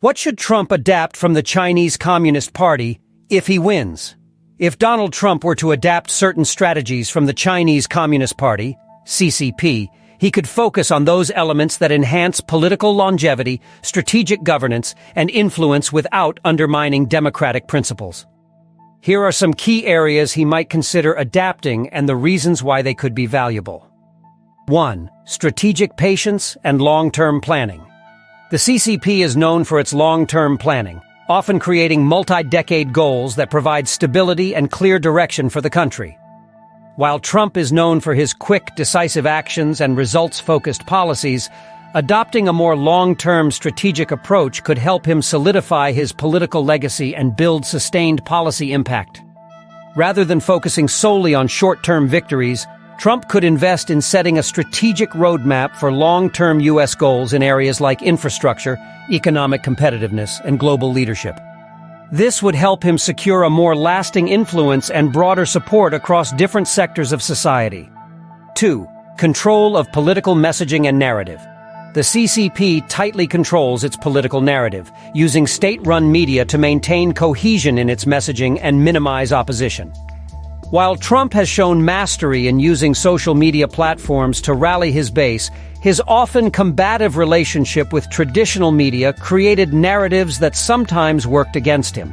What should Trump adapt from the Chinese Communist Party if he wins? If Donald Trump were to adapt certain strategies from the Chinese Communist Party, CCP, he could focus on those elements that enhance political longevity, strategic governance, and influence without undermining democratic principles. Here are some key areas he might consider adapting and the reasons why they could be valuable. 1. Strategic patience and long-term planning. The CCP is known for its long-term planning, often creating multi-decade goals that provide stability and clear direction for the country. While Trump is known for his quick, decisive actions and results-focused policies, adopting a more long-term strategic approach could help him solidify his political legacy and build sustained policy impact. Rather than focusing solely on short-term victories, Trump could invest in setting a strategic roadmap for long-term U.S. goals in areas like infrastructure, economic competitiveness, and global leadership. This would help him secure a more lasting influence and broader support across different sectors of society. 2. Control of political messaging and narrative. The CCP tightly controls its political narrative, using state-run media to maintain cohesion in its messaging and minimize opposition. While Trump has shown mastery in using social media platforms to rally his base, his often combative relationship with traditional media created narratives that sometimes worked against him.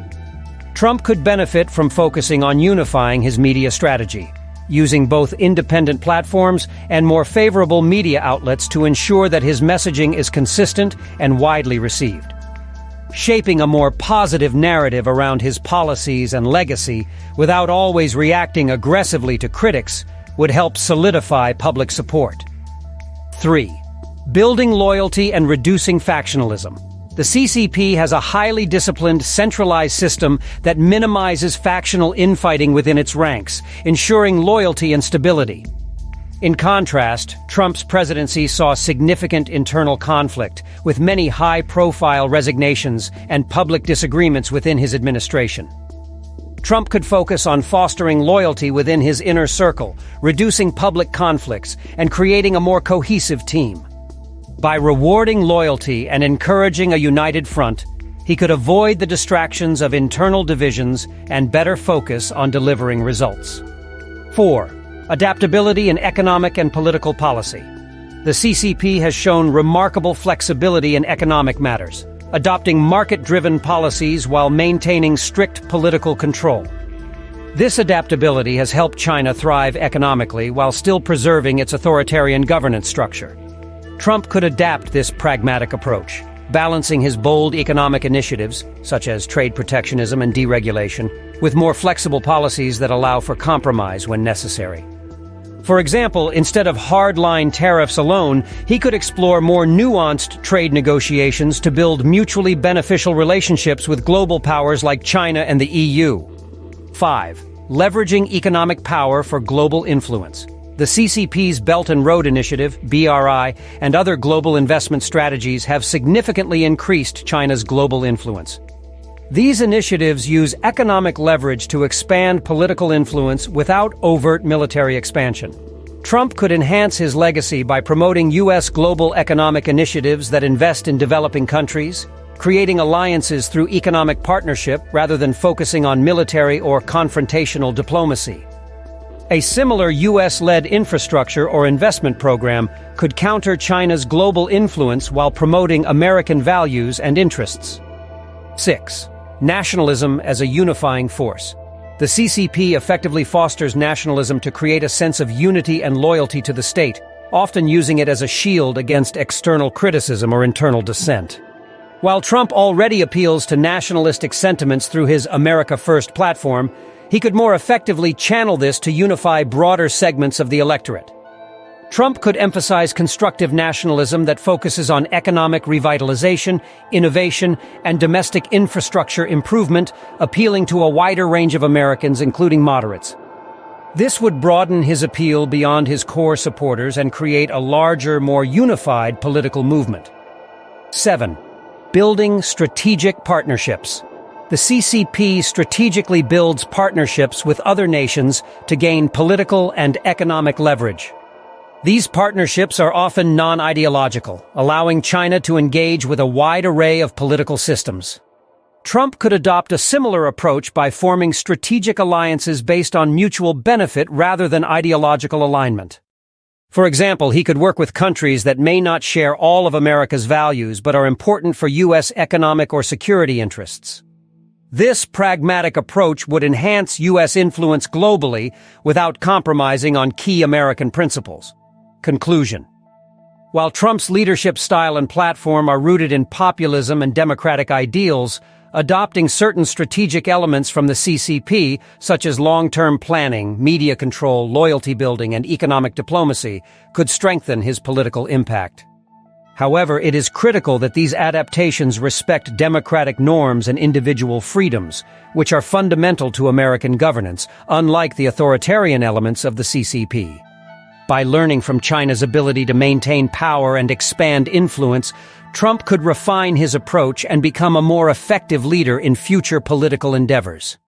Trump could benefit from focusing on unifying his media strategy, using both independent platforms and more favorable media outlets to ensure that his messaging is consistent and widely received. Shaping a more positive narrative around his policies and legacy without always reacting aggressively to critics would help solidify public support. 3. Building loyalty and reducing factionalism. The CCP has a highly disciplined, centralized system that minimizes factional infighting within its ranks, ensuring loyalty and stability. In contrast, Trump's presidency saw significant internal conflict, with many high-profile resignations and public disagreements within his administration. Trump could focus on fostering loyalty within his inner circle, reducing public conflicts, and creating a more cohesive team. By rewarding loyalty and encouraging a united front, he could avoid the distractions of internal divisions and better focus on delivering results. 4. Adaptability in economic and political policy. The CCP has shown remarkable flexibility in economic matters, adopting market-driven policies while maintaining strict political control. This adaptability has helped China thrive economically while still preserving its authoritarian governance structure. Trump could adapt this pragmatic approach, balancing his bold economic initiatives, such as trade protectionism and deregulation, with more flexible policies that allow for compromise when necessary. For example, instead of hard-line tariffs alone, he could explore more nuanced trade negotiations to build mutually beneficial relationships with global powers like China and the EU. 5. Leveraging economic power for global influence. The CCP's Belt and Road Initiative, BRI, and other global investment strategies have significantly increased China's global influence. These initiatives use economic leverage to expand political influence without overt military expansion. Trump could enhance his legacy by promoting U.S. global economic initiatives that invest in developing countries, creating alliances through economic partnership rather than focusing on military or confrontational diplomacy. A similar U.S.-led infrastructure or investment program could counter China's global influence while promoting American values and interests. 6. Nationalism as a unifying force. The CCP effectively fosters nationalism to create a sense of unity and loyalty to the state, often using it as a shield against external criticism or internal dissent. While Trump already appeals to nationalistic sentiments through his America First platform, he could more effectively channel this to unify broader segments of the electorate. Trump could emphasize constructive nationalism that focuses on economic revitalization, innovation, and domestic infrastructure improvement, appealing to a wider range of Americans, including moderates. This would broaden his appeal beyond his core supporters and create a larger, more unified political movement. 7. Building strategic partnerships. The CCP strategically builds partnerships with other nations to gain political and economic leverage. These partnerships are often non-ideological, allowing China to engage with a wide array of political systems. Trump could adopt a similar approach by forming strategic alliances based on mutual benefit rather than ideological alignment. For example, he could work with countries that may not share all of America's values but are important for U.S. economic or security interests. This pragmatic approach would enhance U.S. influence globally without compromising on key American principles. Conclusion. While Trump's leadership style and platform are rooted in populism and democratic ideals, adopting certain strategic elements from the CCP, such as long-term planning, media control, loyalty building, and economic diplomacy, could strengthen his political impact. However, it is critical that these adaptations respect democratic norms and individual freedoms, which are fundamental to American governance, unlike the authoritarian elements of the CCP. By learning from China's ability to maintain power and expand influence, Trump could refine his approach and become a more effective leader in future political endeavors.